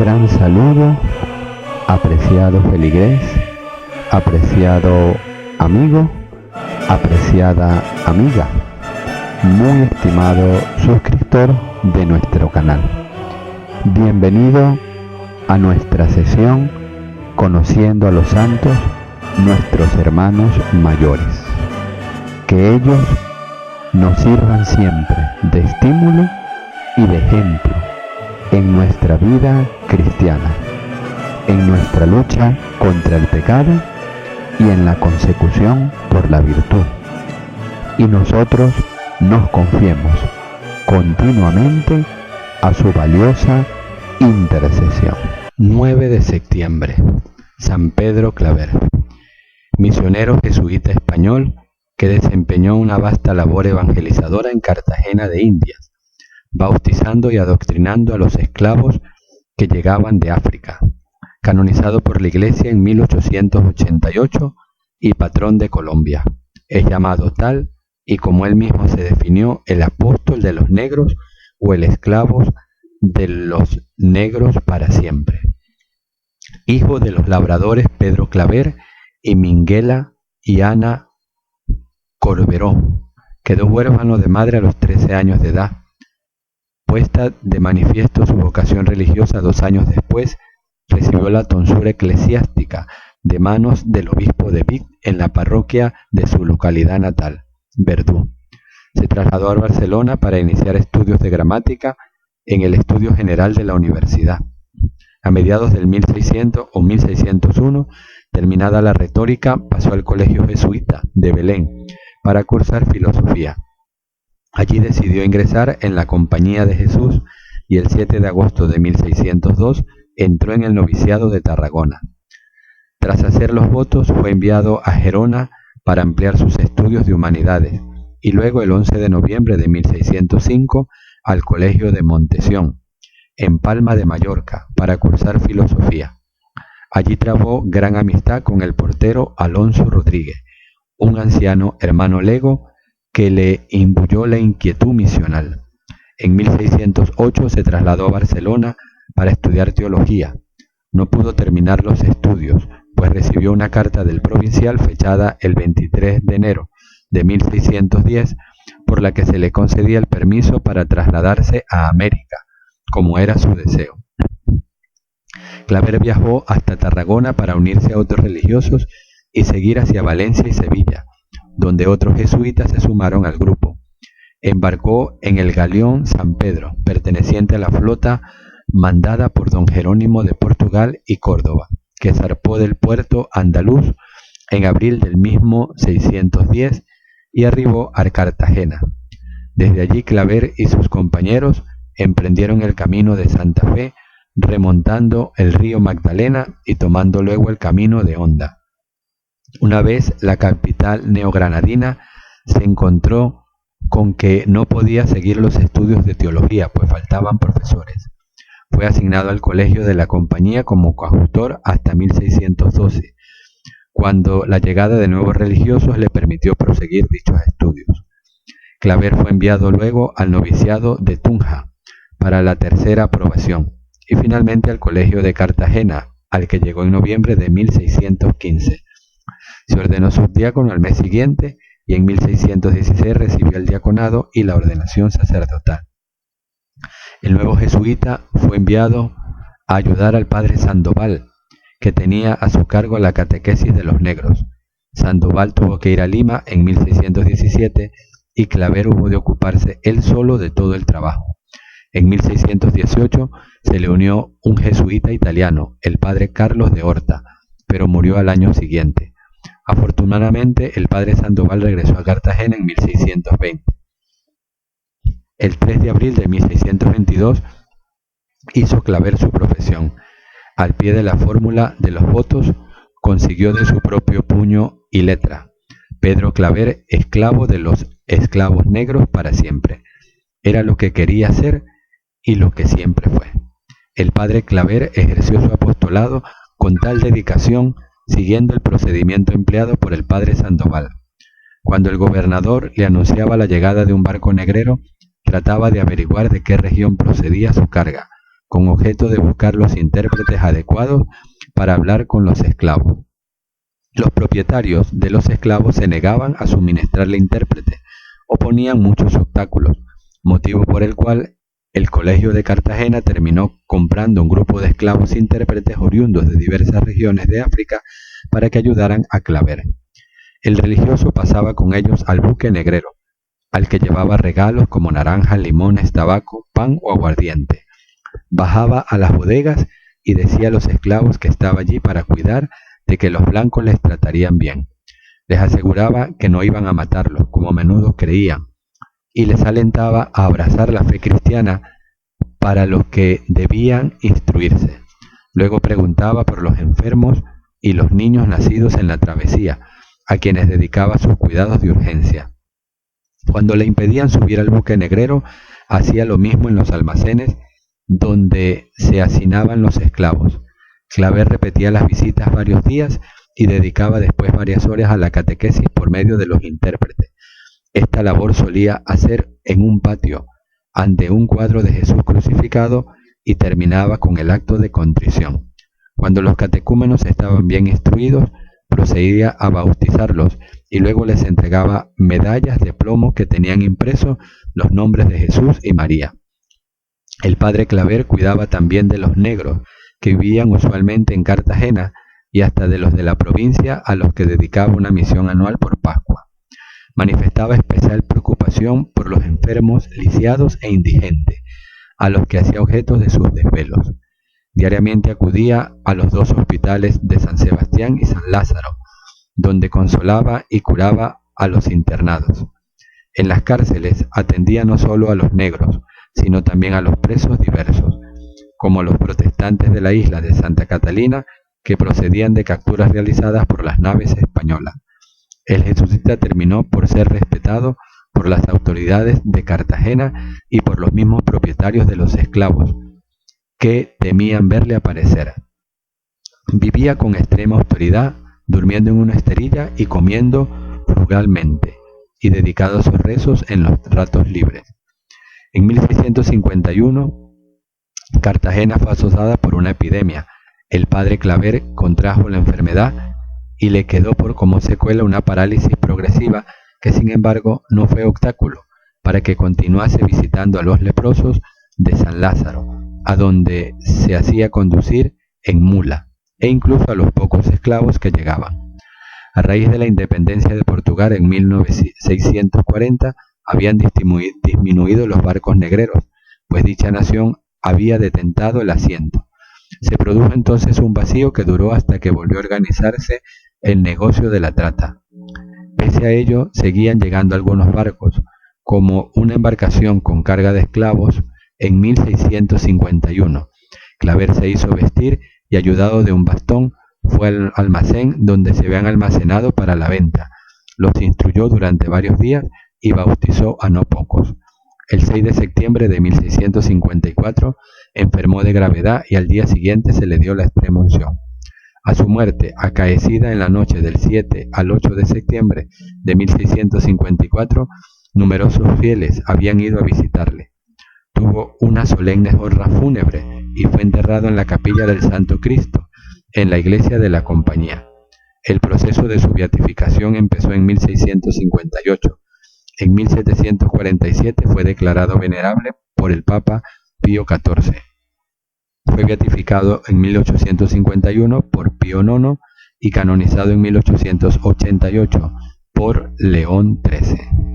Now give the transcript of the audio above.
gran saludo, apreciado feligrés, apreciado amigo, apreciada amiga, muy estimado suscriptor de nuestro canal. Bienvenido a nuestra sesión Conociendo a los Santos, nuestros hermanos mayores. Que ellos nos sirvan siempre de estímulo y de ejemplo en nuestra vida cristiana, en nuestra lucha contra el pecado y en la consecución por la virtud. Y nosotros nos confiemos continuamente a su valiosa intercesión. 9 de septiembre, San Pedro Claver, misionero jesuita español que desempeñó una vasta labor evangelizadora en Cartagena de Indias, bautizando y adoctrinando a los esclavos que llegaban de África, canonizado por la Iglesia en 1888 y patrón de Colombia. Es llamado tal y como él mismo se definió, el apóstol de los negros o el esclavo de los negros para siempre. Hijo de los labradores Pedro Claver y Minguela y Ana Corberó, quedó huérfano de madre a los 13 años de edad. Puesta de manifiesto su vocación religiosa 2 años después, recibió la tonsura eclesiástica de manos del obispo de Vic en la parroquia de su localidad natal, Verdú. Se trasladó a Barcelona para iniciar estudios de gramática en el Estudio General de la Universidad. A mediados del 1600 o 1601, terminada la retórica, pasó al Colegio Jesuita de Belén para cursar filosofía. Allí decidió ingresar en la Compañía de Jesús y el 7 de agosto de 1602 entró en el noviciado de Tarragona. Tras hacer los votos fue enviado a Gerona para ampliar sus estudios de humanidades y luego el 11 de noviembre de 1605 al Colegio de Montesión, en Palma de Mallorca, para cursar filosofía. Allí trabó gran amistad con el portero Alonso Rodríguez, un anciano hermano lego que le imbuyó la inquietud misional. En 1608 se trasladó a Barcelona para estudiar teología. No pudo terminar los estudios, pues recibió una carta del provincial fechada el 23 de enero de 1610, por la que se le concedía el permiso para trasladarse a América, como era su deseo. Claver viajó hasta Tarragona para unirse a otros religiosos y seguir hacia Valencia y Sevilla, donde otros jesuitas se sumaron al grupo. Embarcó en el galeón San Pedro, perteneciente a la flota mandada por don Jerónimo de Portugal y Córdoba, que zarpó del puerto andaluz en abril del mismo 610 y arribó a Cartagena. Desde allí Claver y sus compañeros emprendieron el camino de Santa Fe, remontando el río Magdalena y tomando luego el camino de Honda. Una vez la capital neogranadina se encontró con que no podía seguir los estudios de teología, pues faltaban profesores. Fue asignado al colegio de la compañía como coadjutor hasta 1612, cuando la llegada de nuevos religiosos le permitió proseguir dichos estudios. Claver fue enviado luego al noviciado de Tunja para la tercera aprobación y finalmente al colegio de Cartagena, al que llegó en noviembre de 1615. Se ordenó subdiácono al mes siguiente y en 1616 recibió el diaconado y la ordenación sacerdotal. El nuevo jesuita fue enviado a ayudar al padre Sandoval, que tenía a su cargo la catequesis de los negros. Sandoval tuvo que ir a Lima en 1617 y Claver hubo de ocuparse él solo de todo el trabajo. En 1618 se le unió un jesuita italiano, el padre Carlos de Horta, pero murió al año siguiente. Afortunadamente, el padre Sandoval regresó a Cartagena en 1620. El 3 de abril de 1622 hizo Claver su profesión. Al pie de la fórmula de los votos, consiguió de su propio puño y letra: Pedro Claver, esclavo de los esclavos negros para siempre. Era lo que quería ser y lo que siempre fue. El padre Claver ejerció su apostolado con tal dedicación, siguiendo el procedimiento empleado por el padre Sandoval. Cuando el gobernador le anunciaba la llegada de un barco negrero, trataba de averiguar de qué región procedía su carga, con objeto de buscar los intérpretes adecuados para hablar con los esclavos. Los propietarios de los esclavos se negaban a suministrarle intérprete o ponían muchos obstáculos, motivo por el cual el Colegio de Cartagena terminó comprando un grupo de esclavos intérpretes oriundos de diversas regiones de África para que ayudaran a Claver. El religioso pasaba con ellos al buque negrero, al que llevaba regalos como naranjas, limones, tabaco, pan o aguardiente. Bajaba a las bodegas y decía a los esclavos que estaba allí para cuidar de que los blancos les tratarían bien. Les aseguraba que no iban a matarlos, como a menudo creían, y les alentaba a abrazar la fe cristiana para los que debían instruirse. Luego preguntaba por los enfermos y los niños nacidos en la travesía, a quienes dedicaba sus cuidados de urgencia. Cuando le impedían subir al buque negrero, hacía lo mismo en los almacenes donde se hacinaban los esclavos. Claver repetía las visitas varios días y dedicaba después varias horas a la catequesis por medio de los intérpretes. Esta labor solía hacer en un patio, ante un cuadro de Jesús crucificado, y terminaba con el acto de contrición. Cuando los catecúmenos estaban bien instruidos, procedía a bautizarlos y luego les entregaba medallas de plomo que tenían impresos los nombres de Jesús y María. El padre Claver cuidaba también de los negros, que vivían usualmente en Cartagena, y hasta de los de la provincia a los que dedicaba una misión anual por Pascua. Manifestaba especial preocupación por los enfermos, lisiados e indigentes, a los que hacía objeto de sus desvelos. Diariamente acudía a los dos hospitales de San Sebastián y San Lázaro, donde consolaba y curaba a los internados. En las cárceles atendía no solo a los negros, sino también a los presos diversos, como los protestantes de la isla de Santa Catalina, que procedían de capturas realizadas por las naves españolas. El jesuita terminó por ser respetado por las autoridades de Cartagena y por los mismos propietarios de los esclavos, que temían verle aparecer. Vivía con extrema austeridad, durmiendo en una esterilla y comiendo frugalmente, y dedicado a sus rezos en los ratos libres. En 1651, Cartagena fue azotada por una epidemia. El padre Claver contrajo la enfermedad y le quedó como secuela una parálisis progresiva que, sin embargo, no fue obstáculo para que continuase visitando a los leprosos de San Lázaro, a donde se hacía conducir en mula, e incluso a los pocos esclavos que llegaban. A raíz de la independencia de Portugal en 1640, habían disminuido los barcos negreros, pues dicha nación había detentado el asiento. Se produjo entonces un vacío que duró hasta que volvió a organizarse el negocio de la trata. Pese a ello, seguían llegando algunos barcos, como una embarcación con carga de esclavos en 1651. Claver se hizo vestir y, ayudado de un bastón, fue al almacén donde se habían almacenado para la venta. Los instruyó durante varios días y bautizó a no pocos. El 6 de septiembre de 1654 enfermó de gravedad y al día siguiente se le dio la extrema unción. A su muerte, acaecida en la noche del 7 al 8 de septiembre de 1654, numerosos fieles habían ido a visitarle. Tuvo una solemne honra fúnebre y fue enterrado en la capilla del Santo Cristo, en la iglesia de la Compañía. El proceso de su beatificación empezó en 1658. En 1747 fue declarado venerable por el Papa Pío XIV. Fue beatificado en 1851 por Pío IX y canonizado en 1888 por León XIII.